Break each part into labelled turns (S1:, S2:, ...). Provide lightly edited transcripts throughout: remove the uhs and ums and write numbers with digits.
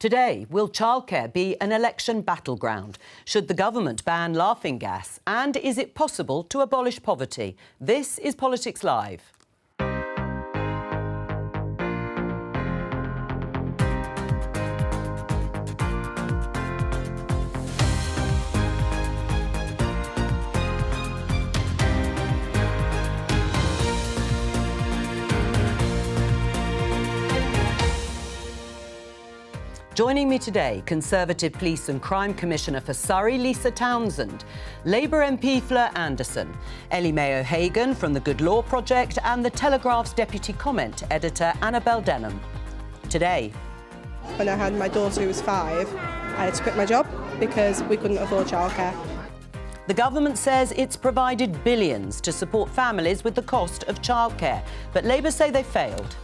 S1: Today, will childcare be an election battleground? Should the government ban laughing gas? And is it possible to abolish poverty? This is Politics Live. Joining me today, Conservative Police and Crime Commissioner for Surrey, Lisa Townsend, Labour MP Fleur Anderson, Ellie Mayo-Hagan from the Good Law Project and The Telegraph's Deputy Comment Editor Annabel Denham. Today.
S2: When I had my daughter who was 5, I had to quit my job because we couldn't afford childcare.
S1: The government says it's provided billions to support families with the cost of childcare, but Labour say they failed.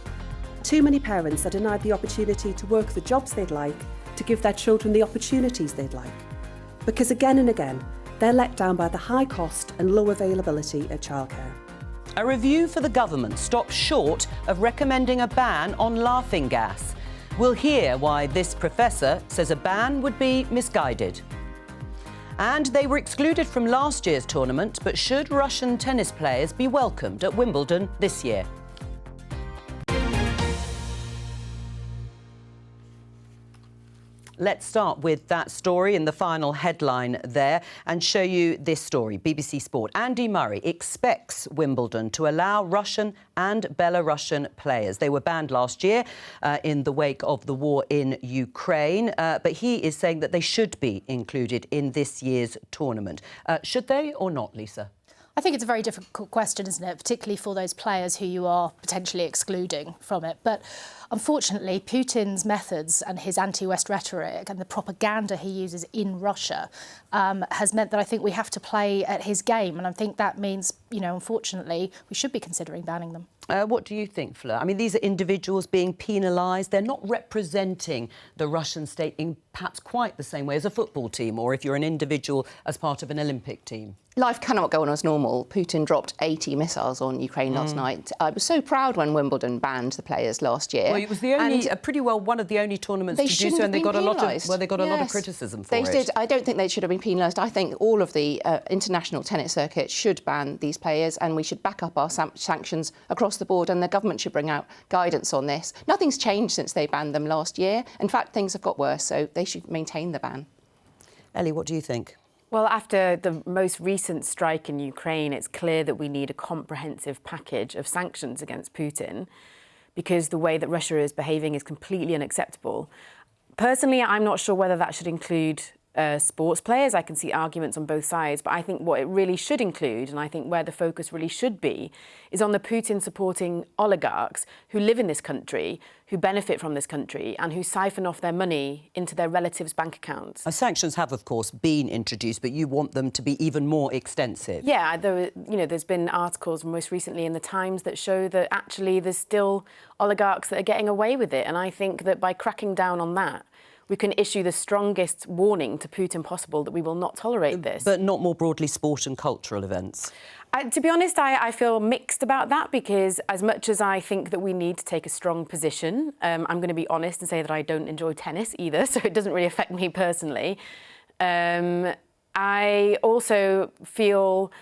S3: Too many parents are denied the opportunity to work the jobs they'd like, to give their children the opportunities they'd like. Because again and again, they're let down by the high cost and low availability of childcare.
S1: A review for the government stops short of recommending a ban on laughing gas. We'll hear why this professor says a ban would be misguided. And they were excluded from last year's tournament, but should Russian tennis players be welcomed at Wimbledon this year? Let's start with that story in the final headline there and show you this story. BBC Sport. Andy Murray expects Wimbledon to allow Russian and Belarusian players. They were banned last year in the wake of the war in Ukraine, but he is saying that they should be included in this year's tournament. Should they or not, Lisa?
S4: I think it's a very difficult question, isn't it? Particularly for those players who you are potentially excluding from it. But unfortunately, Putin's methods and his anti-West rhetoric and the propaganda he uses in Russia has meant that I think we have to play at his game. And I think that means, you know, unfortunately, we should be considering banning them.
S1: What do you think, Fleur? I mean, these are individuals being penalised. They're not representing the Russian state in perhaps quite the same way as a football team or if you're an individual as part of an Olympic team.
S5: Life cannot go on as normal. Putin dropped 80 missiles on Ukraine last night. I was so proud when Wimbledon banned the players last year.
S1: Well, it was the only, pretty well one of the only tournaments to do so, and they got a lot of criticism for it.
S5: They did. I don't think they should have been penalised. I think all of the international tennis circuit should ban these players, and we should back up our sanctions across the board, and the government should bring out guidance on this. Nothing's changed since they banned them last year. In fact, things have got worse, so they should maintain the ban.
S1: Ellie, what do you think?
S6: Well, after the most recent strike in Ukraine, it's clear that we need a comprehensive package of sanctions against Putin because the way that Russia is behaving is completely unacceptable. Personally, I'm not sure whether that should include sports players. I can see arguments on both sides, but I think what it really should include, and I think where the focus really should be, is on the Putin-supporting oligarchs who live in this country, who benefit from this country and who siphon off their money into their relatives' bank accounts.
S1: Sanctions have, of course, been introduced, but you want them to be even more extensive.
S6: Yeah, there's been articles most recently in The Times that show that actually there's still oligarchs that are getting away with it, and I think that by cracking down on that, we can issue the strongest warning to Putin possible that we will not tolerate this.
S1: But not more broadly sport and cultural events?
S6: To be honest, I feel mixed about that because as much as I think that we need to take a strong position, I'm going to be honest and say that I don't enjoy tennis either, so it doesn't really affect me personally. I also feel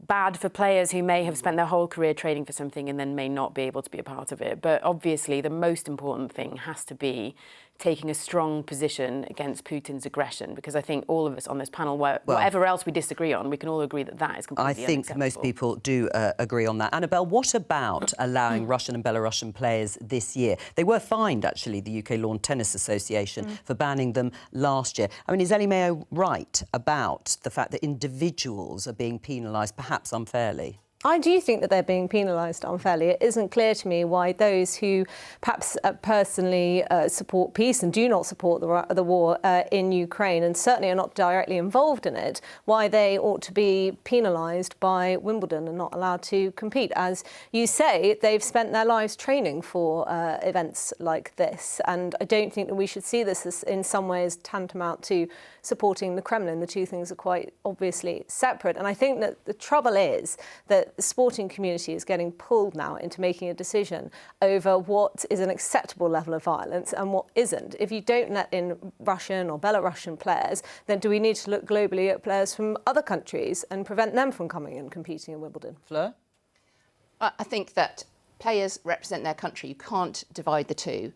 S6: bad for players who may have spent their whole career training for something and then may not be able to be a part of it. But obviously, the most important thing has to be taking a strong position against Putin's aggression, because I think all of us on this panel, whatever else we disagree on, we can all agree that that is completely unacceptable. I think
S1: most people do agree on that. Annabel, what about allowing Russian and Belarusian players this year? They were fined, actually, the UK Lawn Tennis Association, for banning them last year. I mean, is Ellie Mayo right about the fact that individuals are being penalised, perhaps unfairly?
S7: I do think that they're being penalised unfairly. It isn't clear to me why those who perhaps personally support peace and do not support the war in Ukraine and certainly are not directly involved in it, why they ought to be penalised by Wimbledon and not allowed to compete. As you say, they've spent their lives training for events like this, and I don't think that we should see this as in some ways tantamount to supporting the Kremlin. The two things are quite obviously separate, and I think that the trouble is that the sporting community is getting pulled now into making a decision over what is an acceptable level of violence and what isn't. If you don't let in Russian or Belarusian players, then do we need to look globally at players from other countries and prevent them from coming and competing in Wimbledon?
S1: Fleur?
S5: I think that players represent their country. You can't divide the two.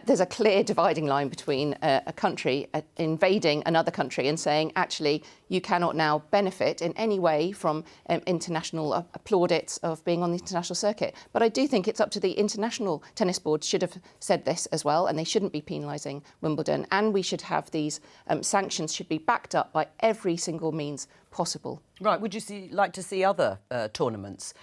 S5: There's a clear dividing line between a country invading another country and saying, actually, you cannot now benefit in any way from international plaudits of being on the international circuit. But I do think it's up to the international tennis board should have said this as well, and they shouldn't be penalising Wimbledon. And we should have these sanctions should be backed up by every single means possible.
S1: Right, would you like to see other tournaments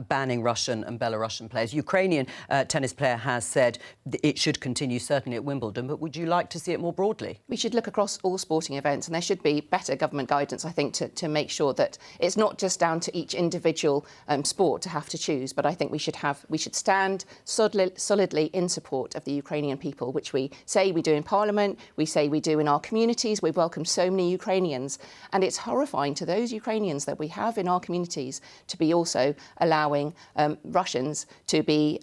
S1: banning Russian and Belarusian players? Ukrainian tennis player has said it should continue certainly at Wimbledon, but would you like to see it more broadly?
S5: We should look across all sporting events, and there should be better government guidance, I think, to make sure that it's not just down to each individual sport to have to choose, but I think we should stand solidly in support of the Ukrainian people, which we say we do in Parliament, we say we do in our communities. We've welcomed so many Ukrainians, and it's horrifying to those Ukrainians that we have in our communities to be also allowing Russians to be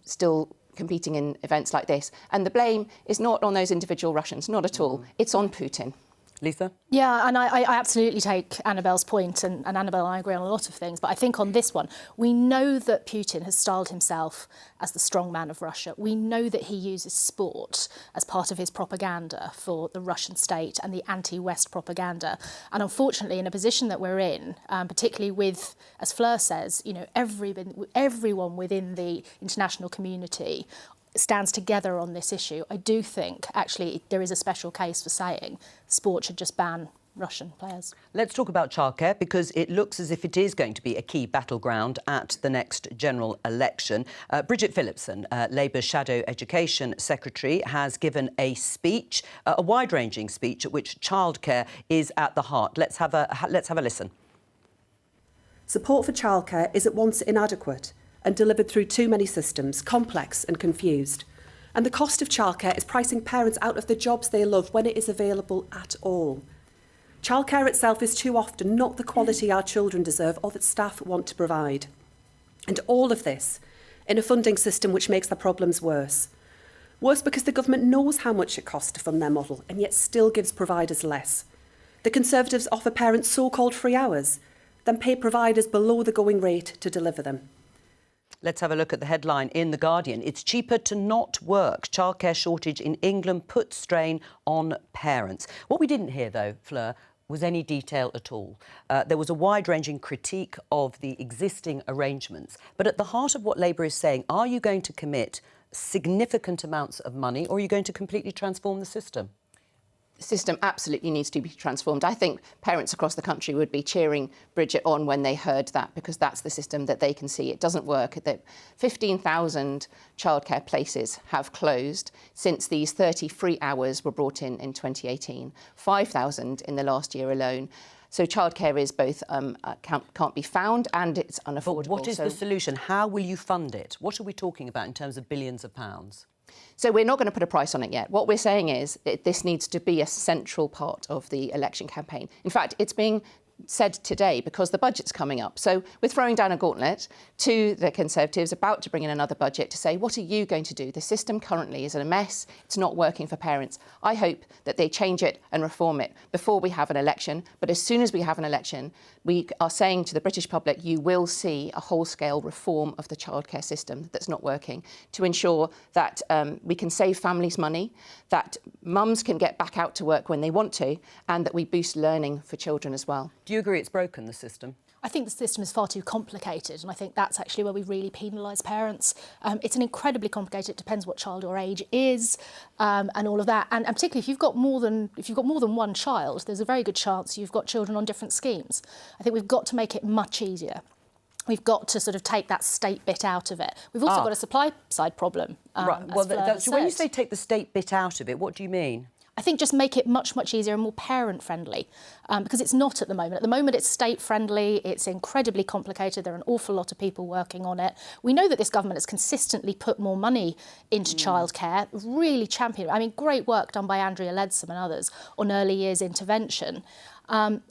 S5: still competing in events like this. And the blame is not on those individual Russians, not at all. It's on Putin.
S1: Lisa?
S4: Yeah, and I absolutely take Annabelle's point, and Annabelle and I agree on a lot of things, but I think on this one, we know that Putin has styled himself as the strongman of Russia. We know that he uses sport as part of his propaganda for the Russian state and the anti-West propaganda. And unfortunately, in a position that we're in, particularly with, as Fleur says, you know, everyone within the international community stands together on this issue. I do think, actually, there is a special case for saying sport should just ban Russian players.
S1: Let's talk about childcare, because it looks as if it is going to be a key battleground at the next general election. Bridget Phillipson, Labour's Shadow Education Secretary, has given a speech, a wide-ranging speech at which childcare is at the heart. Let's have a listen.
S3: Support for childcare is at once inadequate and delivered through too many systems, complex and confused. And the cost of childcare is pricing parents out of the jobs they love when it is available at all. Childcare itself is too often not the quality our children deserve or that staff want to provide. And all of this in a funding system which makes the problems worse. Worse because the government knows how much it costs to fund their model and yet still gives providers less. The Conservatives offer parents so-called free hours, then pay providers below the going rate to deliver them.
S1: Let's have a look at the headline in The Guardian. It's cheaper to not work. Childcare shortage in England puts strain on parents. What we didn't hear, though, Fleur, was any detail at all. There was a wide-ranging critique of the existing arrangements. But at the heart of what Labour is saying, are you going to commit significant amounts of money, or are you going to completely transform the system?
S5: The system absolutely needs to be transformed. I think parents across the country would be cheering Bridget on when they heard that, because that's the system that they can see. It doesn't work. 15,000 childcare places have closed since these 30 free hours were brought in 2018. 5,000 in the last year alone. So childcare is both can't be found and it's unaffordable.
S1: But what is the solution? How will you fund it? What are we talking about in terms of billions of pounds?
S5: So we're not going to put a price on it yet. What we're saying is this needs to be a central part of the election campaign. In fact, it's being said today because the budget's coming up. So we're throwing down a gauntlet to the Conservatives about to bring in another budget to say, what are you going to do? The system currently is a mess. It's not working for parents. I hope that they change it and reform it before we have an election. But as soon as we have an election, we are saying to the British public, you will see a whole-scale reform of the childcare system that's not working to ensure that we can save families money, that mums can get back out to work when they want to, and that we boost learning for children as well.
S1: Do you agree it's broken, the system?
S4: I think the system is far too complicated, and I think that's actually where we really penalise parents. It's an incredibly complicated. It depends what child or age is, and all of that. And particularly if you've got more than one child, there's a very good chance you've got children on different schemes. I think we've got to make it much easier. We've got to sort of take that state bit out of it. We've also got a supply side problem.
S1: Right. Well, so when you say take the state bit out of it, what do you mean?
S4: I think just make it much, much easier and more parent-friendly, because it's not at the moment. At the moment, it's state-friendly, it's incredibly complicated, there are an awful lot of people working on it. We know that this government has consistently put more money into childcare, really championed. I mean, great work done by Andrea Leadsom and others on early years intervention. And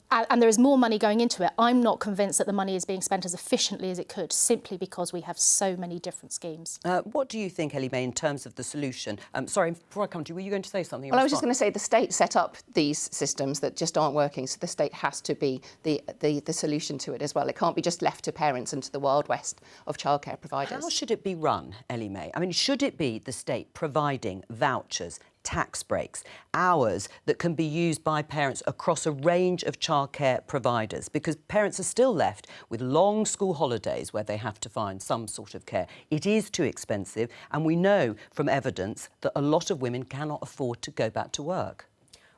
S4: there is more money going into it. I'm not convinced that the money is being spent as efficiently as it could, simply because we have so many different schemes.
S1: What do you think, Ellie May, in terms of the solution? Sorry, before I come to you, were you going to say something?
S5: Well, I was just going to say the state set up these systems that just aren't working, so the state has to be the solution to it as well. It can't be just left to parents and to the Wild West of childcare providers.
S1: How should it be run, Ellie May? I mean, should it be the state providing vouchers, tax breaks, hours that can be used by parents across a range of childcare providers? Because parents are still left with long school holidays where they have to find some sort of care. It is too expensive, and we know from evidence that a lot of women cannot afford to go back to work.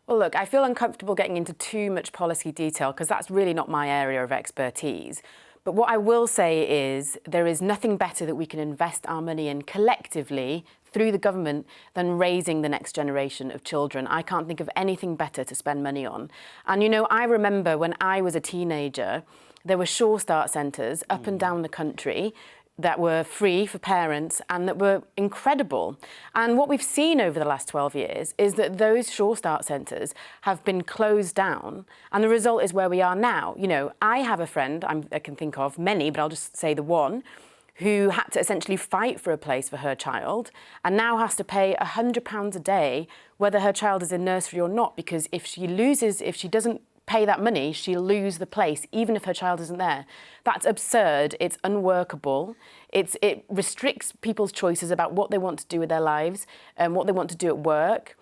S6: Well, look, I feel uncomfortable getting into too much policy detail because that's really not my area of expertise. But what I will say is there is nothing better that we can invest our money in collectively through the government than raising the next generation of children. I can't think of anything better to spend money on. And, you know, I remember when I was a teenager, there were Sure Start centres up and down the country that were free for parents and that were incredible. And what we've seen over the last 12 years is that those Sure Start centres have been closed down, and the result is where we are now. You know, I have a friend, I can think of many, but I'll just say the one, who had to essentially fight for a place for her child and now has to pay £100 a day whether her child is in nursery or not, because if she doesn't pay that money, she'll lose the place, even if her child isn't there. That's absurd. It's unworkable. It restricts people's choices about what they want to do with their lives and what they want to do at work.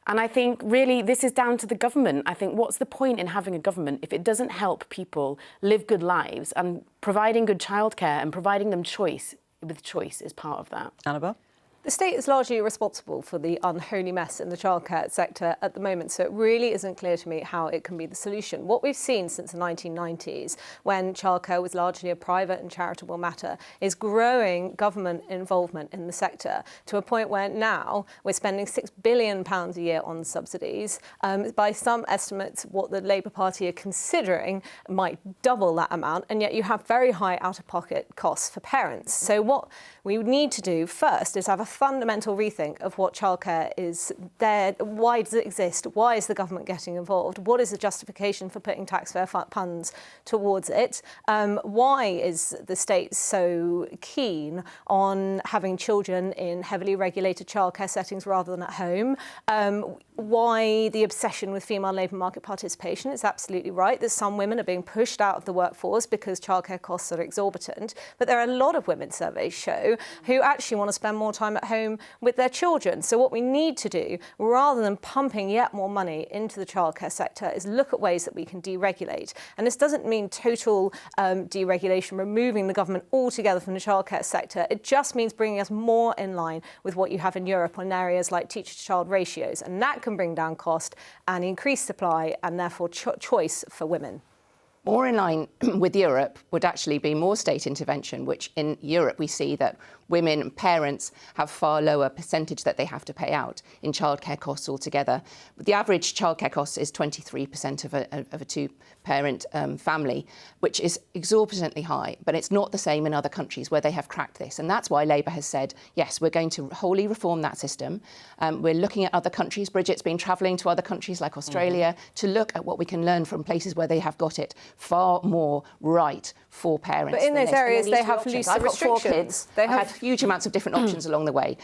S6: And I think, really, this is down to the government. I think, what's the point in having a government if it doesn't help people live good lives? And providing good childcare and providing them choice is part of that.
S1: Annabelle?
S7: The state is largely responsible for the unholy mess in the childcare sector at the moment, so it really isn't clear to me how it can be the solution. What we've seen since the 1990s, when childcare was largely a private and charitable matter, is growing government involvement in the sector to a point where now we're spending £6 billion a year on subsidies. By some estimates, what the Labour Party are considering might double that amount, and yet you have very high out-of-pocket costs for parents. So what we need to do first is have a fundamental rethink of what childcare is there. Why does it exist? Why is the government getting involved? What is the justification for putting taxpayer funds towards it? Why is the state so keen on having children in heavily regulated childcare settings rather than at home? Why the obsession with female labour market participation? It's absolutely right that some women are being pushed out of the workforce because childcare costs are exorbitant, but there are a lot of women, surveys show, who actually want to spend more time at home with their children. So what we need to do, rather than pumping yet more money into the childcare sector, is look at ways that we can deregulate. And this doesn't mean total deregulation, removing the government altogether from the childcare sector. It just means bringing us more in line with what you have in Europe on areas like teacher-to-child ratios. And that can bring down cost and increase supply and therefore choice for women.
S5: More in line with Europe would actually be more state intervention, which in Europe we see that women and parents have far lower percentage that they have to pay out in childcare costs altogether. The average childcare cost is 23% of a two-parent family, which is exorbitantly high, but it's not the same in other countries where they have cracked this. And that's why Labour has said, yes, we're going to wholly reform that system. We're looking at other countries. Bridget's been travelling to other countries like Australia to look at what we can learn from places where they have got it far more right for parents.
S7: But in those areas, they have looser restrictions.
S5: They have huge amounts of different options along the way.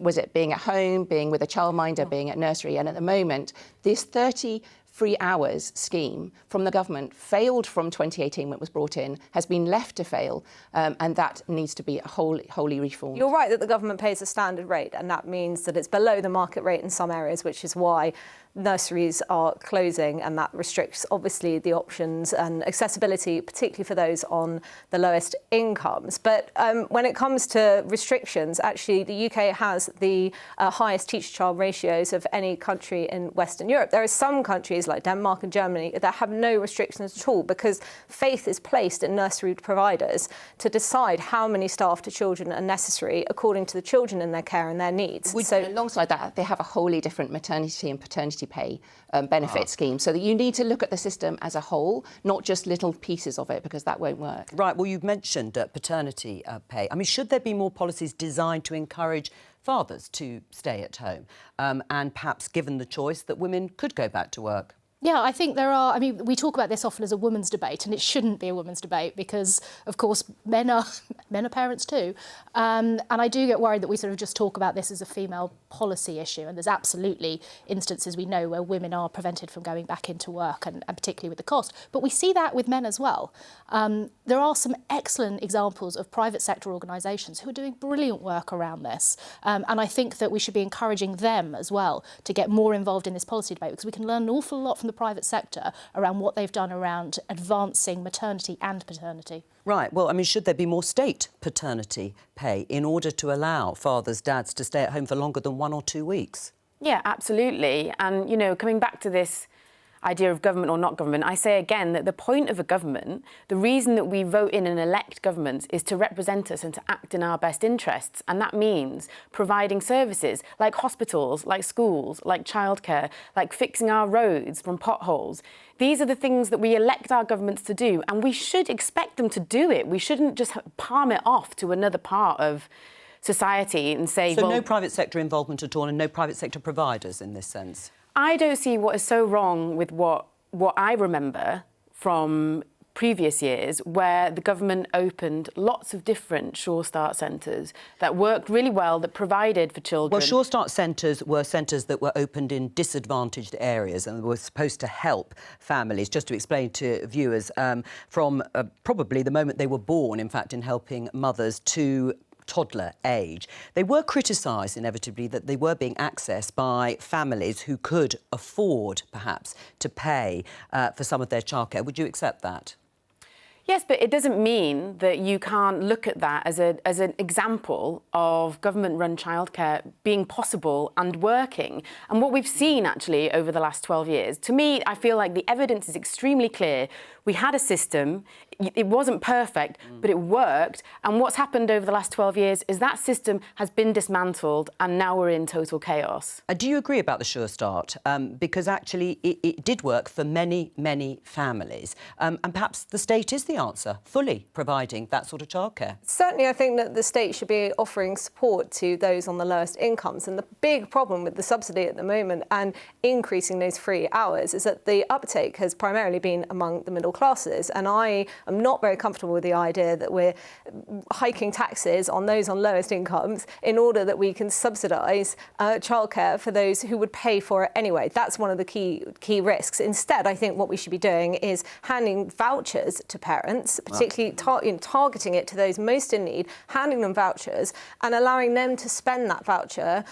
S5: Was it being at home, being with a childminder, being at nursery? And at the moment, this 30 free hours scheme from the government failed from 2018 when it was brought in, has been left to fail, and that needs to be wholly reformed.
S7: You're right that the government pays a standard rate, and that means that it's below the market rate in some areas, which is why nurseries are closing, and that restricts obviously the options and accessibility, particularly for those on the lowest incomes. But when it comes to restrictions, actually the UK has the highest teacher-child ratios of any country in Western Europe. There are some countries like Denmark and Germany that have no restrictions at all, because faith is placed in nursery providers to decide how many staff to children are necessary according to the children in their care and their needs.
S5: So alongside that, they have a wholly different maternity and paternity pay benefit scheme, so that you need to look at the system as a whole, not just little pieces of it, because that won't work.
S1: Right, well, you've mentioned paternity pay. I mean, should there be more policies designed to encourage fathers to stay at home and perhaps, given the choice, that women could go back to work?
S4: Yeah, I think there are. I mean, we talk about this often as a women's debate, and it shouldn't be a women's debate because, of course, men are parents too. And I do get worried that we sort of just talk about this as a female policy issue. And there's absolutely instances we know where women are prevented from going back into work, and particularly with the cost. But we see that with men as well. There are some excellent examples of private sector organisations who are doing brilliant work around this. And I think that we should be encouraging them as well to get more involved in this policy debate, because we can learn an awful lot from the private sector around what they've done around advancing maternity and paternity.
S1: Right. Well, I mean, should there be more state paternity pay in order to allow fathers, dads to stay at home for longer than 1 or 2 weeks?
S6: Yeah, absolutely. And, you know, coming back to this idea of government or not government, I say again that the point of a government, the reason that we vote in and elect governments is to represent us and to act in our best interests. And that means providing services like hospitals, like schools, like childcare, like fixing our roads from potholes. These are the things that we elect our governments to do, and we should expect them to do it. We shouldn't just palm it off to another part of society and say,
S1: so
S6: well,
S1: no private sector involvement at all and no private sector providers in this sense?
S6: I don't see what is so wrong with what I remember from previous years, where the government opened lots of different Sure Start centres that worked really well, that provided for children.
S1: Well, Sure Start centres were centres that were opened in disadvantaged areas and were supposed to help families, just to explain to viewers, from probably the moment they were born, in fact, in helping mothers to toddler age. They were criticised, inevitably, that they were being accessed by families who could afford, perhaps, to pay for some of their childcare. Would you accept that?
S6: Yes, but it doesn't mean that you can't look at that as an example of government-run childcare being possible and working. And what we've seen, actually, over the last 12 years, to me, I feel like the evidence is extremely clear. We had a system, it wasn't perfect, but it worked. And what's happened over the last 12 years is that system has been dismantled and now we're in total chaos.
S1: Do you agree about the Sure Start? Because actually it did work for many, many families. And perhaps the state is the answer, fully providing that sort of childcare.
S7: Certainly, I think that the state should be offering support to those on the lowest incomes. And the big problem with the subsidy at the moment and increasing those free hours is that the uptake has primarily been among the middle classes. And I am not very comfortable with the idea that we're hiking taxes on those on lowest incomes in order that we can subsidise childcare for those who would pay for it anyway. That's one of the key risks. Instead, I think what we should be doing is handing vouchers to parents, particularly targeting it to those most in need, handing them vouchers and allowing them to spend that voucher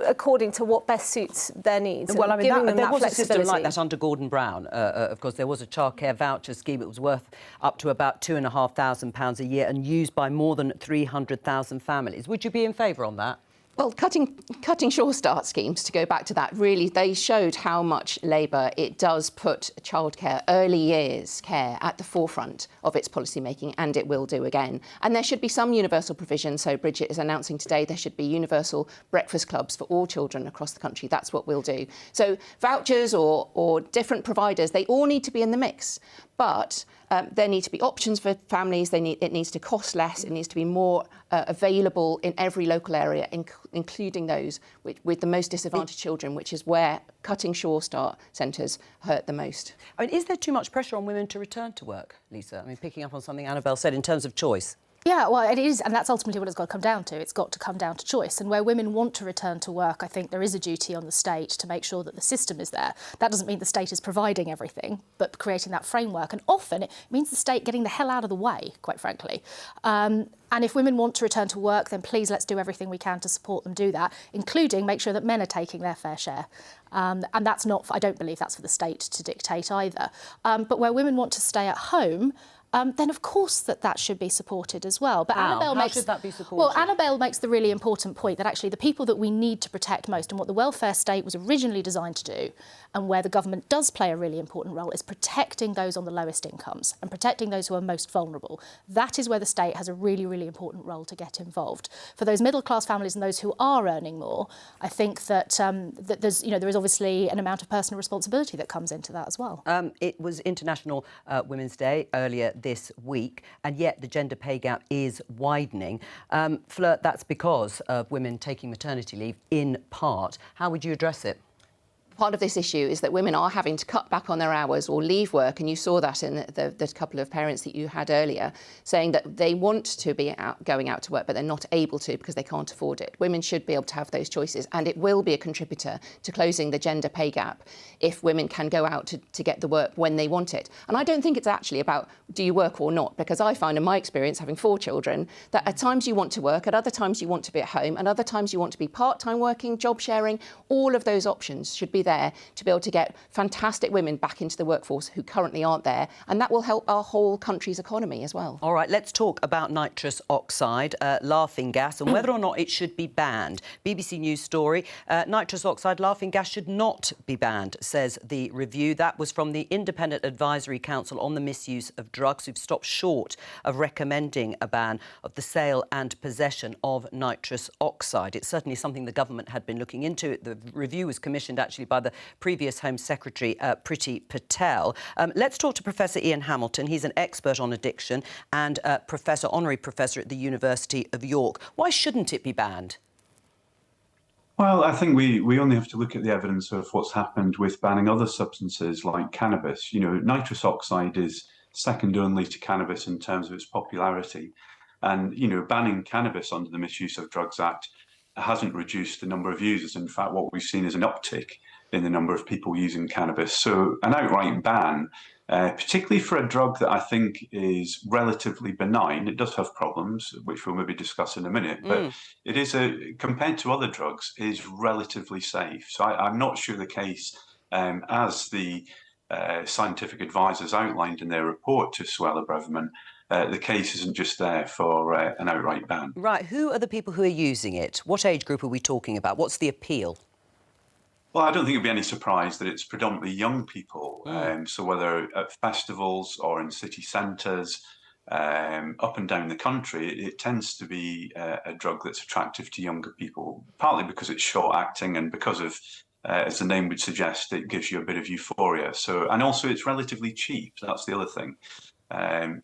S7: according to what best suits their needs.
S1: Well, I mean, there was a system
S7: flexibility.
S1: like that under Gordon Brown. Of course, there was a childcare voucher scheme. It was worth up to about £2,500 a year and used by more than 300,000 families. Would you be in favour on that?
S5: Well, cutting Sure Start schemes, to go back to that, really, they showed how much Labour it does put childcare, early years care, at the forefront of its policy making, and it will do again. And there should be some universal provision. So Bridget is announcing today there should be universal breakfast clubs for all children across the country. That's what we'll do. So vouchers or different providers, they all need to be in the mix. But there need to be options for families. It needs to cost less. It needs to be more available in every local area, including those with the most disadvantaged children, which is where cutting Sure Start centres hurt the most.
S1: I mean, is there too much pressure on women to return to work, Lisa? I mean, picking up on something Annabelle said in terms of choice.
S4: Yeah, well, it is, and that's ultimately what it's got to come down to. It's got to come down to choice. And where women want to return to work, I think there is a duty on the state to make sure that the system is there. That doesn't mean the state is providing everything, but creating that framework. And often it means the state getting the hell out of the way, quite frankly. And if women want to return to work, then please let's do everything we can to support them do that, including make sure that men are taking their fair share. And that's not, I don't believe that's for the state to dictate either. But where women want to stay at home, then of course that should be supported as well. But
S1: How should that be supported?
S4: Well, Annabelle makes the really important point that actually the people that we need to protect most and what the welfare state was originally designed to do, and where the government does play a really important role, is protecting those on the lowest incomes and protecting those who are most vulnerable. That is where the state has a really, really important role to get involved. For those middle-class families and those who are earning more, I think that, that there is obviously an amount of personal responsibility that comes into that as well.
S1: It was International Women's Day earlier this week, and yet the gender pay gap is widening. Fleur, that's because of women taking maternity leave in part. How would you address it?
S5: part of this issue is that women are having to cut back on their hours or leave work, and you saw that in the couple of parents that you had earlier, saying that they want to be going out to work, but they're not able to because they can't afford it. Women should be able to have those choices, and it will be a contributor to closing the gender pay gap if women can go out to get the work when they want it. And I don't think it's actually about do you work or not, because I find in my experience, having 4 children, that at times you want to work, at other times you want to be at home, and other times you want to be part-time working, job sharing. All of those options should be there to be able to get fantastic women back into the workforce who currently aren't there, and that will help our whole country's economy as well.
S1: All right, let's talk about nitrous oxide, laughing gas, and whether or not it should be banned. BBC News story, nitrous oxide laughing gas should not be banned, says the review. That was from the Independent Advisory Council on the Misuse of Drugs, who've stopped short of recommending a ban of the sale and possession of nitrous oxide. It's certainly something the government had been looking into. The review was commissioned actually by the previous Home Secretary, Priti Patel. Let's talk to Professor Ian Hamilton. He's an expert on addiction and honorary professor at the University of York. Why shouldn't it be banned?
S8: Well, I think we only have to look at the evidence of what's happened with banning other substances like cannabis. You know, nitrous oxide is second only to cannabis in terms of its popularity. And, you know, banning cannabis under the Misuse of Drugs Act hasn't reduced the number of users. In fact, what we've seen is an uptick in the number of people using cannabis. So an outright ban, particularly for a drug that I think is relatively benign, it does have problems, which we'll maybe discuss in a minute, but it is, compared to other drugs, is relatively safe. So I'm not sure the case, as the scientific advisors outlined in their report to Suella Braverman, the case isn't just there for an outright ban. Right.
S1: Who are the people who are using it? What age group are we talking about? What's the appeal?
S8: Well, I don't think it'd be any surprise that it's predominantly young people. So whether at festivals or in city centres, up and down the country, it tends to be a drug that's attractive to younger people, partly because it's short-acting and because of, as the name would suggest, it gives you a bit of euphoria. So, and also it's relatively cheap. That's the other thing.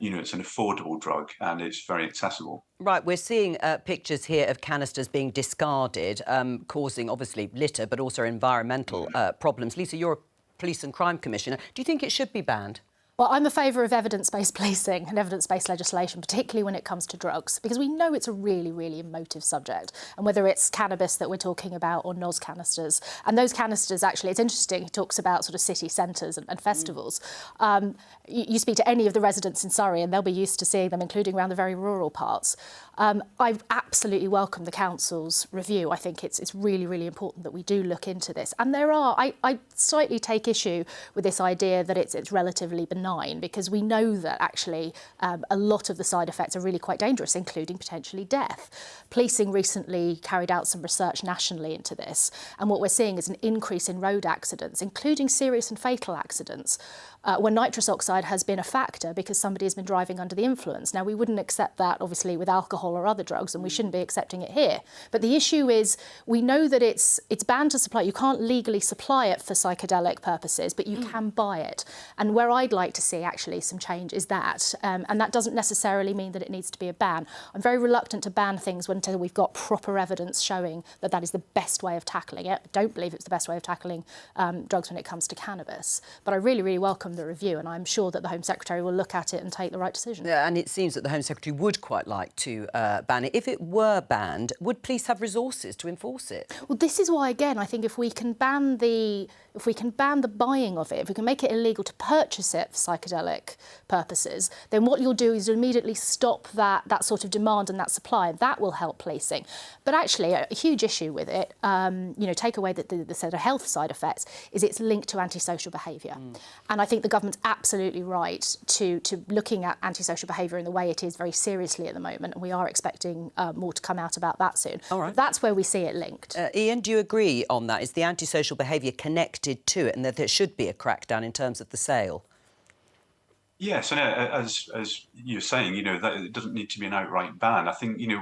S8: You know, it's an affordable drug and it's very accessible.
S1: Right, we're seeing pictures here of canisters being discarded, causing, obviously, litter, but also environmental problems. Lisa, you're a police and crime commissioner. Do you think it should be banned?
S4: Well, I'm a favour of evidence-based policing and evidence-based legislation, particularly when it comes to drugs, because we know it's a really, really emotive subject. And whether it's cannabis that we're talking about or NOS canisters, and those canisters, actually, it's interesting, he talks about sort of city centres and festivals. You speak to any of the residents in Surrey and they'll be used to seeing them, including around the very rural parts. I absolutely welcome the council's review. I think it's really, really important that we do look into this. And there are, I slightly take issue with this idea that it's relatively benign, because we know that actually a lot of the side effects are really quite dangerous, including potentially death. Policing recently carried out some research nationally into this, and what we're seeing is an increase in road accidents, including serious and fatal accidents, where nitrous oxide has been a factor because somebody has been driving under the influence. Now, we wouldn't accept that, obviously, with alcohol or other drugs, and we shouldn't be accepting it here. But the issue is we know that it's banned to supply. You can't legally supply it for psychedelic purposes, but you can buy it. And where I'd like to see, actually, some change is that. And that doesn't necessarily mean that it needs to be a ban. I'm very reluctant to ban things until we've got proper evidence showing that that is the best way of tackling it. I don't believe it's the best way of tackling drugs when it comes to cannabis. But I really, really welcome the review, and I'm sure that the Home Secretary will look at it and take the right decision.
S1: Yeah, and it seems that the Home Secretary would quite like to ban it. If it were banned, would police have resources to enforce it?
S4: Well, this is why, again, I think if we can ban the buying of it, if we can make it illegal to purchase it for psychedelic purposes, then what you'll do is immediately stop that sort of demand and that supply, and that will help policing. But actually, a huge issue with it, you know, take away the sort of health side effects, is it's linked to antisocial behaviour. And I think the government's absolutely right to looking at antisocial behaviour in the way it is very seriously at the moment, and we are expecting more to come out about that soon.
S1: All right.
S4: That's where we see it linked.
S1: Ian, do you agree on that? Is the antisocial behaviour connected to it, and that there should be a crackdown in terms of the sale?
S8: Yes, and as you're saying, you know, that it doesn't need to be an outright ban. I think, you know,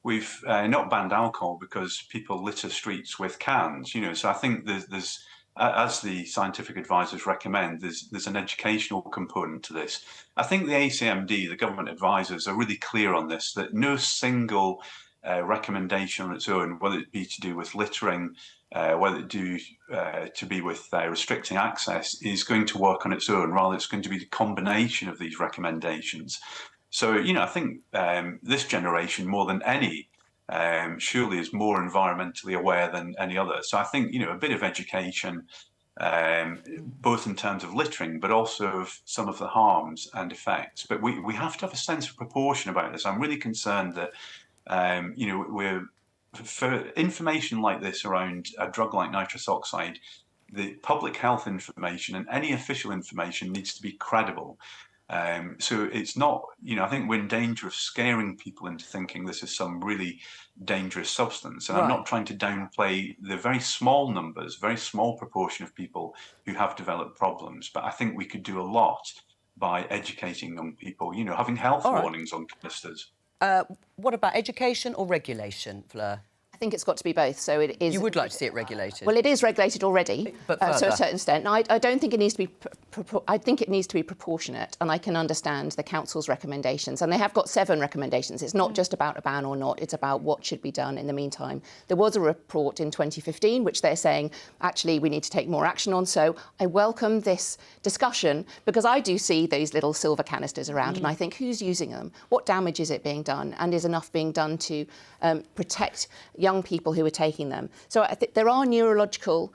S8: we've not banned alcohol because people litter streets with cans, you know, so I think there's as the scientific advisors recommend, there's an educational component to this. I think the ACMD, the government advisors, are really clear on this, that no single recommendation on its own, whether it be to do with littering, whether it do to be with restricting access, is going to work on its own. Rather, it's going to be the combination of these recommendations. So, I think this generation, more than any, surely is more environmentally aware than any other. So I think, a bit of education, both in terms of littering, but also of some of the harms and effects. But we have to have a sense of proportion about this. I'm really concerned that, we're, for information like this around a drug like nitrous oxide, the public health information and any official information needs to be credible. So it's not, I think we're in danger of scaring people into thinking this is some really dangerous substance. And I'm not trying to downplay the very small numbers, very small proportion of people who have developed problems. But I think we could do a lot by educating young people, having health warnings on canisters.
S1: What about education or regulation, Fleur?
S5: I think it's got to be both. So it is.
S1: You would like to see it regulated?
S5: Well, it is regulated already,
S1: but
S5: to a certain extent. I don't think it needs to be. I think it needs to be proportionate, and I can understand the council's recommendations, and they have got 7 recommendations. It's not just about a ban or not; it's about what should be done in the meantime. There was a report in 2015 which they're saying actually we need to take more action on. So I welcome this discussion because I do see these little silver canisters around, and I think who's using them? What damage is it being done? And is enough being done to protect young people who are taking them? So I think there are neurological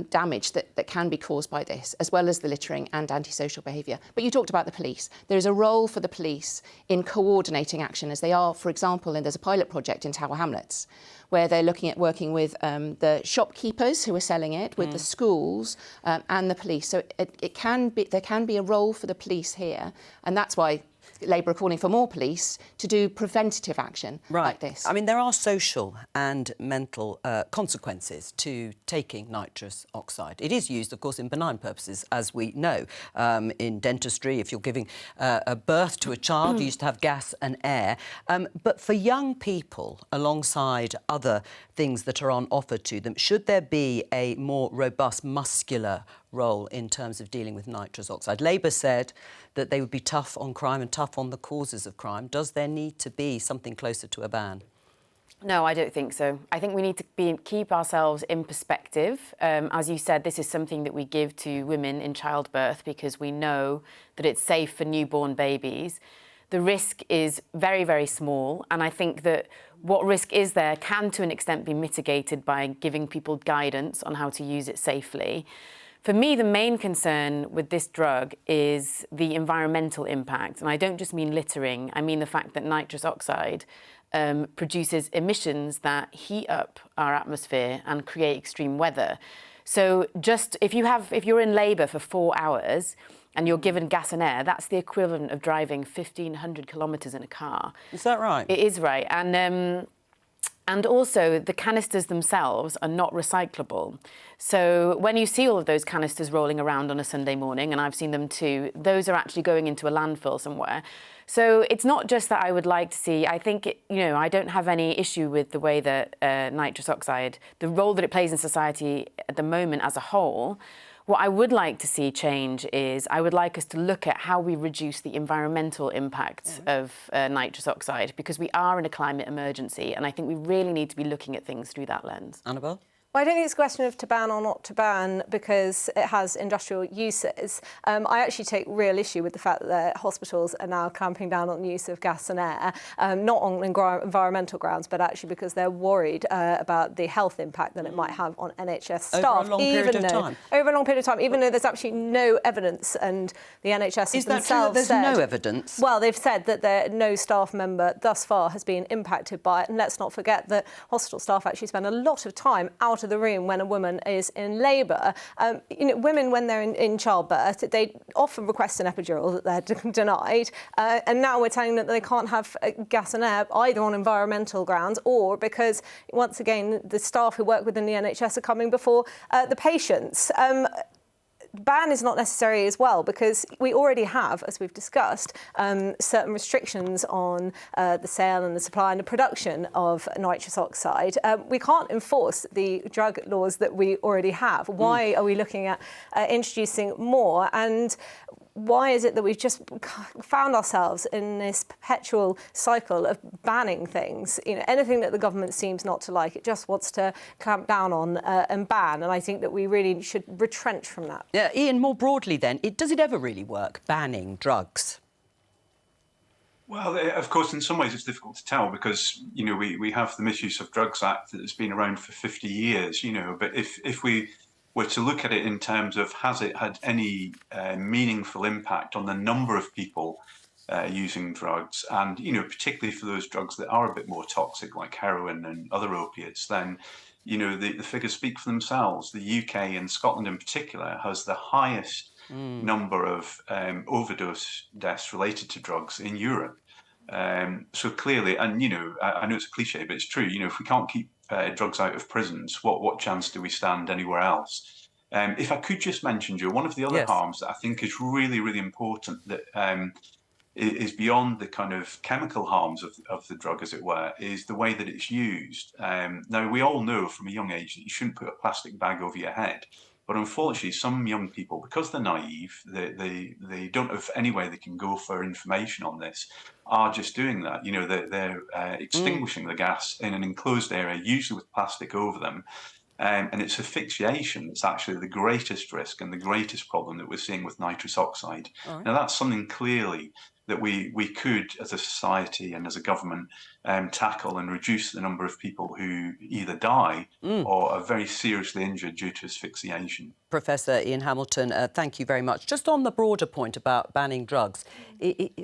S5: damage that can be caused by this, as well as the littering and antisocial behaviour. But you talked about the police. There is a role for the police in coordinating action, as they are, for example, and there's a pilot project in Tower Hamlets, where they're looking at working with the shopkeepers who are selling it, with the schools and the police. So there can be a role for the police here, and that's why Labour are calling for more police to do preventative action like this.
S1: I mean, there are social and mental consequences to taking nitrous oxide. It is used, of course, in benign purposes, as we know. In dentistry, if you're giving a birth to a child, you used to have gas and air. But for young people, alongside other things that are on offer to them, should there be a more robust, muscular role in terms of dealing with nitrous oxide? Labour said that they would be tough on crime and tough on the causes of crime. Does there need to be something closer to a ban?
S6: No, I don't think so. I think we need to keep ourselves in perspective. As you said, this is something that we give to women in childbirth because we know that it's safe for newborn babies. The risk is very, very small, and I think that what risk is there can, to an extent, be mitigated by giving people guidance on how to use it safely. For me, the main concern with this drug is the environmental impact. And I don't just mean littering, I mean the fact that nitrous oxide produces emissions that heat up our atmosphere and create extreme weather. So just if you're in labour for 4 hours and you're given gas and air, that's the equivalent of driving 1,500 kilometres in a car.
S1: Is that right?
S6: It is right. And also, the canisters themselves are not recyclable. So when you see all of those canisters rolling around on a Sunday morning, and I've seen them too, those are actually going into a landfill somewhere. So it's not just that I would like to see, I think, I don't have any issue with the way that nitrous oxide, the role that it plays in society at the moment as a whole. What I would like to see change is I would like us to look at how we reduce the environmental impact of nitrous oxide, because we are in a climate emergency, and I think we really need to be looking at things through that lens.
S1: Annabelle?
S7: Well, I don't think it's a question of to ban or not to ban because it has industrial uses. I actually take real issue with the fact that hospitals are now clamping down on the use of gas and air, not on environmental grounds, but actually because they're worried about the health impact that it might have on NHS staff.
S1: Over a long period of time?
S7: Over a long period of time, even though there's absolutely no evidence, and the NHS
S1: Is that true that there's no evidence?
S7: Well, they've said that no staff member thus far has been impacted by it, and let's not forget that hospital staff actually spend a lot of time out of the room when a woman is in labour. Women, when they're in childbirth, they often request an epidural that they're denied, and now we're telling them that they can't have gas and air either on environmental grounds or because, once again, the staff who work within the NHS are coming before the patients. Ban is not necessary as well because we already have, as we've discussed, certain restrictions on the sale and the supply and the production of nitrous oxide. We can't enforce the drug laws that we already have. Why are we looking at introducing more? And why is it that we've just found ourselves in this perpetual cycle of banning things? You know, anything that the government seems not to like, it just wants to clamp down on and ban. And I think that we really should retrench from that.
S1: Yeah, Ian, more broadly then, does it ever really work, banning drugs?
S8: Well, of course, in some ways it's difficult to tell because, you know, we have the Misuse of Drugs Act that has been around for 50 years, you know, but if we were to look at it in terms of has it had any meaningful impact on the number of people using drugs, and, you know, particularly for those drugs that are a bit more toxic like heroin and other opiates, then, you know, the figures speak for themselves. The UK and Scotland in particular has the highest number of overdose deaths related to drugs in Europe. So clearly, and, you know, I know it's a cliche, but it's true, you know, if we can't keep drugs out of prisons, what chance do we stand anywhere else? If I could just mention, Joe, one of the other harms that I think is really, really important that is beyond the kind of chemical harms of the drug, as it were, is the way that it's used. Now, we all know from a young age that you shouldn't put a plastic bag over your head. But unfortunately, some young people, because they're naive, they don't have anywhere they can go for information on this, are just doing that. You know, they're extinguishing the gas in an enclosed area, usually with plastic over them. And it's asphyxiation that's actually the greatest risk and the greatest problem that we're seeing with nitrous oxide. Right. Now, that's something clearly that we could, as a society and as a government, tackle and reduce the number of people who either die or are very seriously injured due to asphyxiation.
S1: Professor Ian Hamilton, thank you very much. Just on the broader point about banning drugs,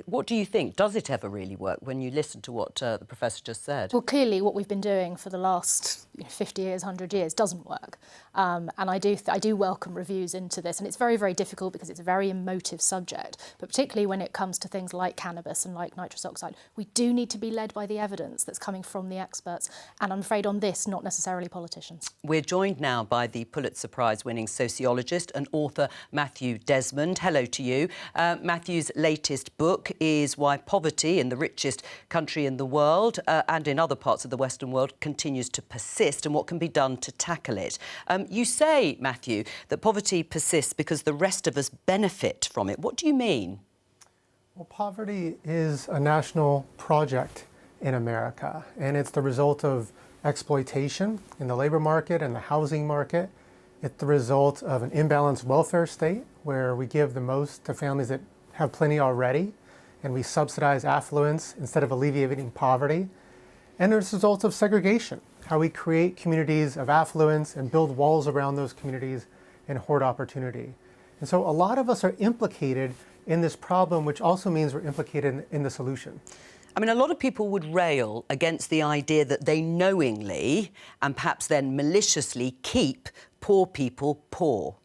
S1: what do you think? Does it ever really work when you listen to what the Professor just said?
S4: Well, clearly what we've been doing for the last 50 years, 100 years doesn't work. And I do welcome reviews into this. And it's very, very difficult because it's a very emotive subject. But particularly when it comes to things like cannabis and like nitrous oxide, we do need to be led by the evidence that's coming from the experts. And I'm afraid on this, not necessarily politicians.
S1: We're joined now by the Pulitzer Prize-winning sociologist and author Matthew Desmond. Hello to you. Matthew's latest book is Why Poverty in the Richest Country in the World and in other parts of the Western world continues to persist and what can be done to tackle it. You say, Matthew, that poverty persists because the rest of us benefit from it. What do you mean?
S9: Well, poverty is a national project in America, and it's the result of exploitation in the labor market and the housing market. It's the result of an imbalanced welfare state where we give the most to families that have plenty already, and we subsidize affluence instead of alleviating poverty. And it's the result of segregation, how we create communities of affluence and build walls around those communities and hoard opportunity. And so a lot of us are implicated in this problem, which also means we're implicated in the solution.
S1: I mean, a lot of people would rail against the idea that they knowingly and perhaps then maliciously keep poor people poor.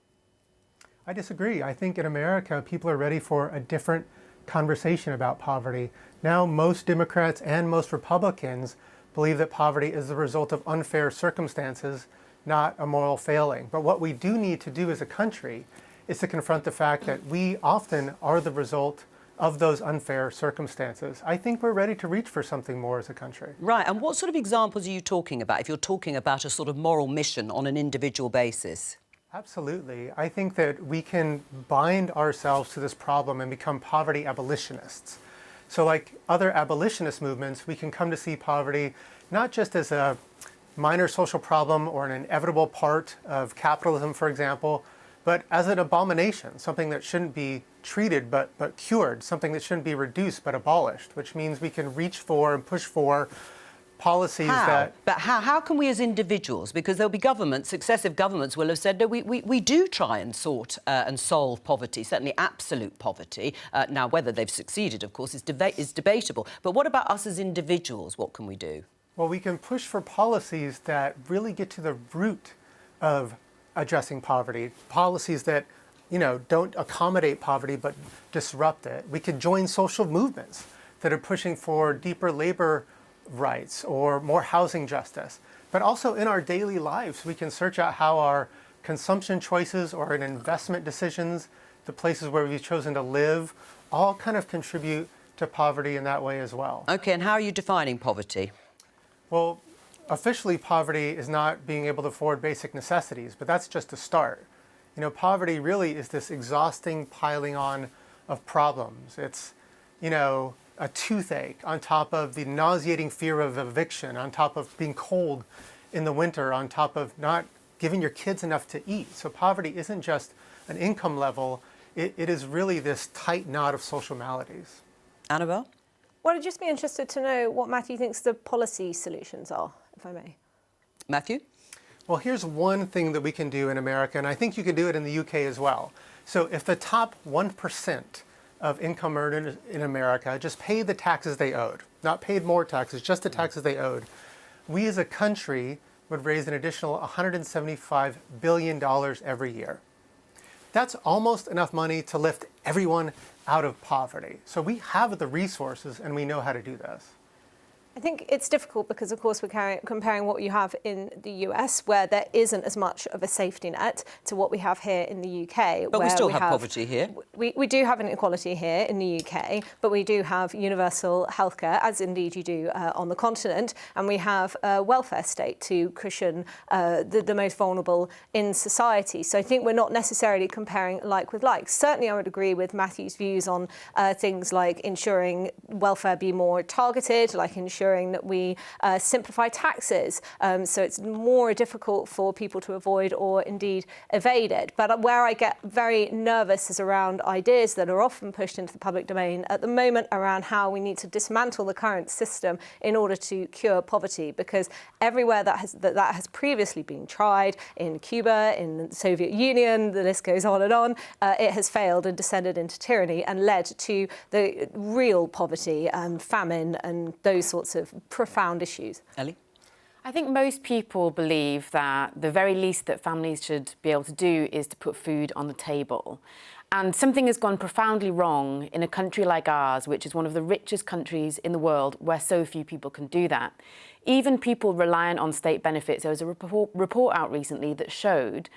S9: I disagree. I think in America, people are ready for a different conversation about poverty. Now, most Democrats and most Republicans believe that poverty is the result of unfair circumstances, not a moral failing. But what we do need to do as a country is to confront the fact that we often are the result of those unfair circumstances. I think we're ready to reach for something more as a country.
S1: Right, and what sort of examples are you talking about if you're talking about a sort of moral mission on an individual basis?
S9: Absolutely. I think that we can bind ourselves to this problem and become poverty abolitionists. So like other abolitionist movements, we can come to see poverty not just as a minor social problem or an inevitable part of capitalism, for example, but as an abomination, something that shouldn't be treated but cured, something that shouldn't be reduced but abolished, which means we can reach for and push for policies that...
S1: But how can we as individuals, because there'll be governments, successive governments will have said, no, we do try and sort and solve poverty, certainly absolute poverty. Now, whether they've succeeded, of course, is debatable. But what about us as individuals? What can we do?
S9: Well, we can push for policies that really get to the root of addressing poverty, policies that, you know, don't accommodate poverty but disrupt it. We could join social movements that are pushing for deeper labor rights or more housing justice. But also in our daily lives, we can search out how our consumption choices or in investment decisions, the places where we've chosen to live, all kind of contribute to poverty in that way as well.
S1: OK, and how are you defining poverty?
S9: Well, officially, poverty is not being able to afford basic necessities, but that's just a start. You know, poverty really is this exhausting piling on of problems. It's, you know, a toothache on top of the nauseating fear of eviction, on top of being cold in the winter, on top of not giving your kids enough to eat. So poverty isn't just an income level, it is really this tight knot of social maladies.
S1: Annabelle?
S7: Well, I'd just be interested to know what Matthew thinks the policy solutions are, if I may.
S1: Matthew?
S9: Well, here's one thing that we can do in America, and I think you can do it in the UK as well. So if the top 1% of income earners in America just paid the taxes they owed, not paid more taxes, just the taxes they owed, we as a country would raise an additional $175 billion every year. That's almost enough money to lift everyone out of poverty. So we have the resources and we know how to do this.
S7: I think it's difficult because, of course, we're comparing what you have in the US, where there isn't as much of a safety net, to what we have here in the UK.
S1: But we still have poverty here.
S7: We do have an inequality here in the UK, but we do have universal healthcare, as indeed you do on the continent, and we have a welfare state to cushion the most vulnerable in society. So I think we're not necessarily comparing like with like. Certainly I would agree with Matthew's views on things like ensuring welfare be more targeted, like ensuring that we simplify taxes, so it's more difficult for people to avoid or indeed evade it. But where I get very nervous is around ideas that are often pushed into the public domain at the moment around how we need to dismantle the current system in order to cure poverty, because everywhere that has previously been tried, in Cuba, in the Soviet Union, the list goes on, it has failed and descended into tyranny and led to the real poverty and famine and those sorts of profound issues.
S1: Ellie?
S6: I think most people believe that the very least that families should be able to do is to put food on the table. And something has gone profoundly wrong in a country like ours, which is one of the richest countries in the world, where so few people can do that. Even people reliant on state benefits, there was a report out recently that showed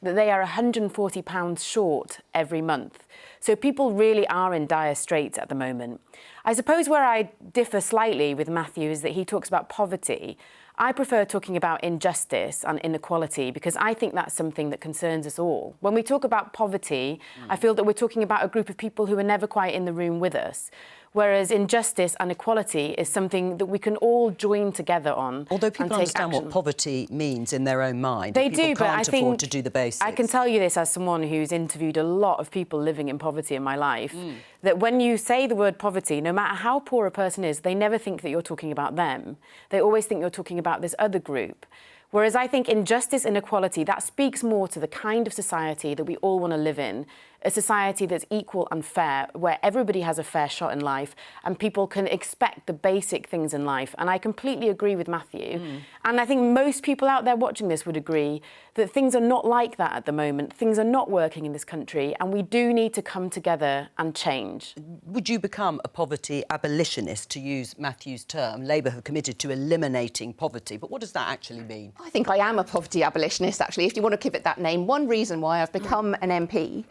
S6: that they are £140 short every month. So people really are in dire straits at the moment. I suppose where I differ slightly with Matthew is that he talks about poverty. I prefer talking about injustice and inequality, because I think that's something that concerns us all. When we talk about poverty, I feel that we're talking about a group of people who are never quite in the room with us. Whereas injustice and equality is something that we can all join together on.
S1: Although people understand what poverty means in their own mind.
S6: They
S1: people
S6: do, but I
S1: can't afford to do the basics.
S6: I can tell you this as someone who's interviewed a lot of people living in poverty in my life, that when you say the word poverty, no matter how poor a person is, they never think that you're talking about them. They always think you're talking about this other group. Whereas I think injustice and inequality, that speaks more to the kind of society that we all want to live in, a society that's equal and fair, where everybody has a fair shot in life and people can expect the basic things in life. And I completely agree with Matthew. And I think most people out there watching this would agree that things are not like that at the moment. Things are not working in this country, and we do need to come together and change.
S1: Would you become a poverty abolitionist, to use Matthew's term? Labour have committed to eliminating poverty, but what does that actually mean?
S5: I think I am a poverty abolitionist, actually, if you want to give it that name. One reason why I've become an MP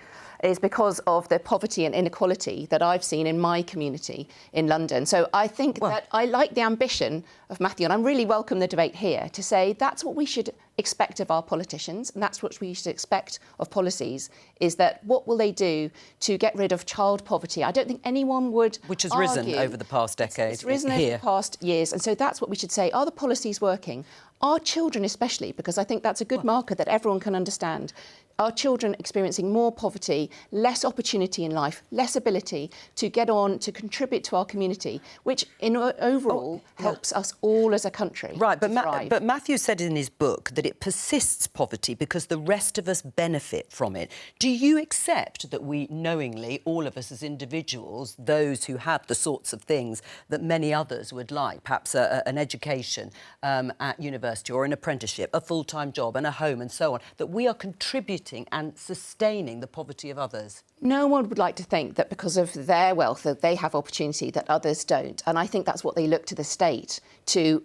S5: is because of the poverty and inequality that I've seen in my community in London. So I think that I like the ambition of Matthew, and I really welcome the debate here, to say that's what we should expect of our politicians, and that's what we should expect of policies, is that what will they do to get rid of child poverty? I don't think anyone would
S1: Which has
S5: argue.
S1: risen over the past decade.
S5: It's risen over the past years, and so that's what we should say. Are the policies working? Are children especially, because I think that's a good marker that everyone can understand, are children experiencing more poverty, less opportunity in life, less ability to get on, to contribute to our community, which overall helps us all as a country.
S1: Right, but Matthew said in his book that it persists poverty because the rest of us benefit from it. Do you accept that we knowingly, all of us as individuals, those who have the sorts of things that many others would like, perhaps an education at university or an apprenticeship, a full-time job and a home and so on, that we are contributing and sustaining the poverty of others?
S5: No one would like to think that because of their wealth that they have opportunity that others don't, and I think that's what they look to the state to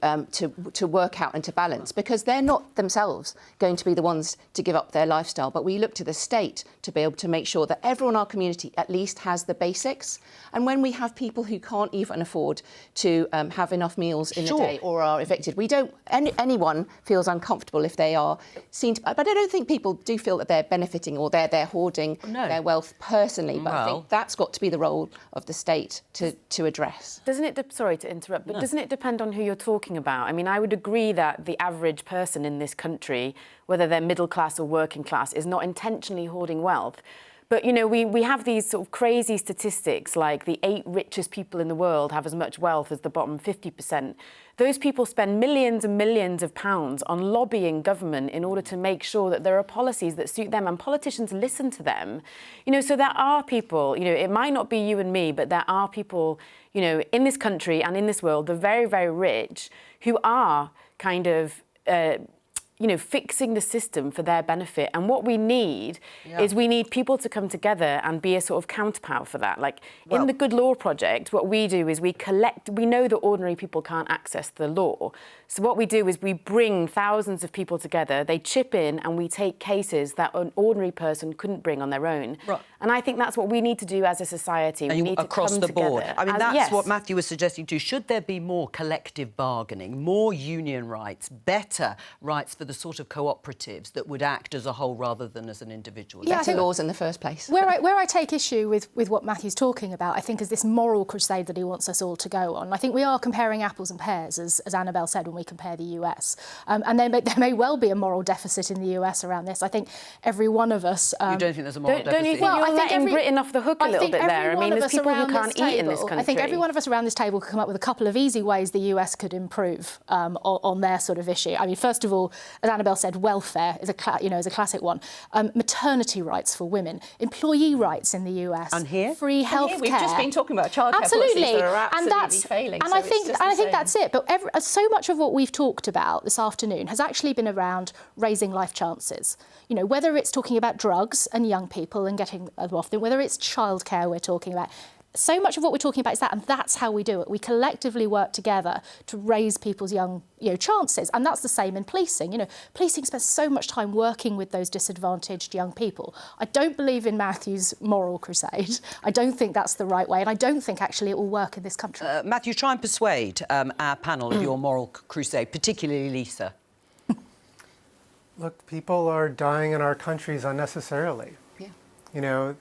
S5: work out and to balance, because they're not themselves going to be the ones to give up their lifestyle, but we look to the state to be able to make sure that everyone in our community at least has the basics. And when we have people who can't even afford to have enough meals in the day or are evicted, we don't. Anyone feels uncomfortable if they are seen to, but I don't think people do feel that they're benefiting or they're hoarding their wealth personally, but I think that's got to be the role of the state to address.
S6: Doesn't it, sorry to interrupt, but doesn't it depend on who you're talking about? I mean, I would agree that the average person in this country, whether they're middle class or working class, is not intentionally hoarding wealth. But, you know, we have these sort of crazy statistics like the 8 richest people in the world have as much wealth as the bottom 50%. Those people spend millions and millions of pounds on lobbying government in order to make sure that there are policies that suit them, and politicians listen to them. You know, so there are people, you know, it might not be you and me, but there are people, you know, in this country and in this world, the very, very rich, who are kind of you know, fixing the system for their benefit. And what we need is we need people to come together and be a sort of counterpower for that. Like in the Good Law Project, what we do is we know that ordinary people can't access the law. So what we do is we bring thousands of people together, they chip in, and we take cases that an ordinary person couldn't bring on their own. Right. And I think that's what we need to do as a society. We need
S1: across
S6: to come
S1: the board.
S6: together.
S1: I mean, that's what Matthew was suggesting too. Should there be more collective bargaining, more union rights, better rights for the sort of cooperatives that would act as a whole rather than as an individual?
S5: Yeah, better laws in the first place.
S4: Where I take issue with what Matthew's talking about, I think, is this moral crusade that he wants us all to go on. I think we are comparing apples and pears, as Annabelle said, when we compare the US. And there may well be a moral deficit in the US around this. I think every one of us...
S1: you don't think there's a moral deficit?
S6: Don't you think you're letting Britain off the hook a little bit there? I mean, there's people who can't eat in this country.
S4: I think every one of us around this table could come up with a couple of easy ways the US could improve on their sort of issue. I mean, first of all, as Annabelle said, welfare is a classic one. Maternity rights for women, employee rights in the US,
S1: and here
S4: free healthcare.
S5: We've just been talking about childcare policies that are absolutely failing.
S4: And I think that's it. But so much of what we've talked about this afternoon has actually been around raising life chances. You know, whether it's talking about drugs and young people and getting them off them, whether it's childcare we're talking about. So much of what we're talking about is that, and that's how we do it. We collectively work together to raise people's young, chances, and that's the same in policing. You know, policing spends so much time working with those disadvantaged young people. I don't believe in Matthew's moral crusade. I don't think that's the right way, and I don't think actually it will work in this country.
S1: Matthew, try and persuade our panel of your moral crusade, particularly Lisa.
S9: Look, people are dying in our countries unnecessarily. Yeah. You know,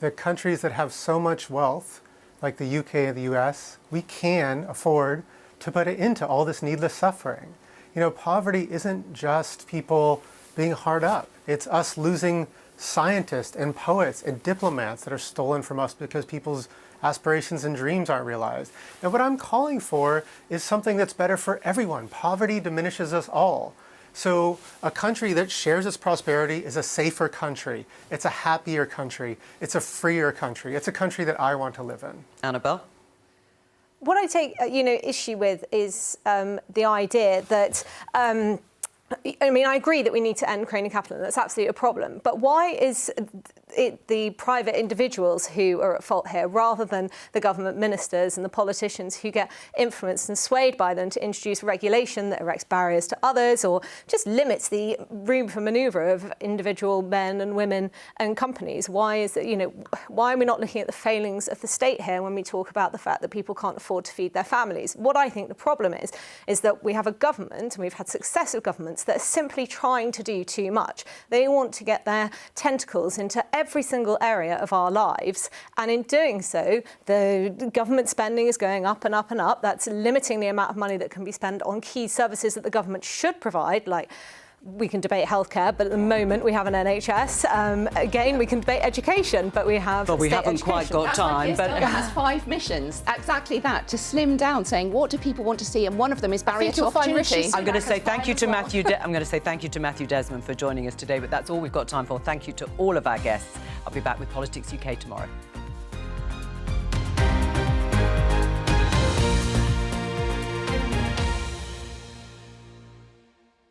S9: the countries that have so much wealth, like the UK and the US, we can afford to put it into all this needless suffering. You know, poverty isn't just people being hard up. It's us losing scientists and poets and diplomats that are stolen from us because people's aspirations and dreams aren't realized. And what I'm calling for is something that's better for everyone. Poverty diminishes us all. So a country that shares its prosperity is a safer country. It's a happier country. It's a freer country. It's a country that I want to live in.
S1: Annabelle?
S7: What I take, issue with is the idea that I agree that we need to end crony capital, and that's absolutely a problem. But why is it the private individuals who are at fault here, rather than the government ministers and the politicians who get influenced and swayed by them to introduce regulation that erects barriers to others or just limits the room for manoeuvre of individual men and women and companies? Why is it, why are we not looking at the failings of the state here when we talk about the fact that people can't afford to feed their families? What I think the problem is that we have a government, and we've had successive governments, that are simply trying to do too much. They want to get their tentacles into every single area of our lives, and in doing so, the government spending is going up and up and up. That's limiting the amount of money that can be spent on key services that the government should provide, like we can debate healthcare, but at the moment we have an NHS. Again, we can debate education, but we have.
S1: But we haven't quite got time.
S5: But it has 5 missions, exactly that, to slim down, saying what do people want to see, and one of them is barrier to opportunity.
S1: I'm going to say thank you to Matthew. I'm going to say thank you to Matthew Desmond for joining us today. But that's all we've got time for. Thank you to all of our guests. I'll be back with Politics UK tomorrow.